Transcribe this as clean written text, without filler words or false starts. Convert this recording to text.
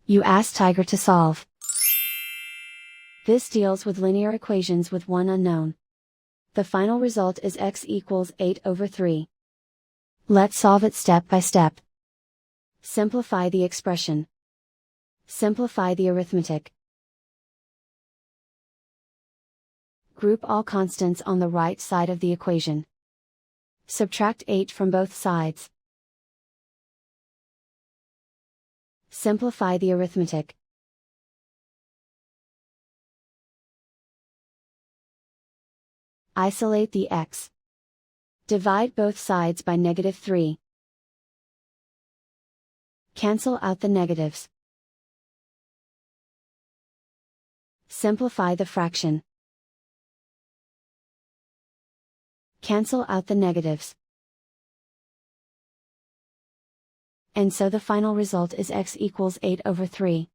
You ask Tiger to solve. This deals with linear equations with one unknown. The final result is x equals 8/3. Let's solve it step by step. Simplify the expression. Simplify the arithmetic. Group all constants on the right side of the equation. Subtract 8 from both sides. Simplify the arithmetic. Isolate the x. Divide both sides by -3. Cancel out the negatives. Simplify the fraction. Cancel out the negatives. And so the final result is x equals 8/3.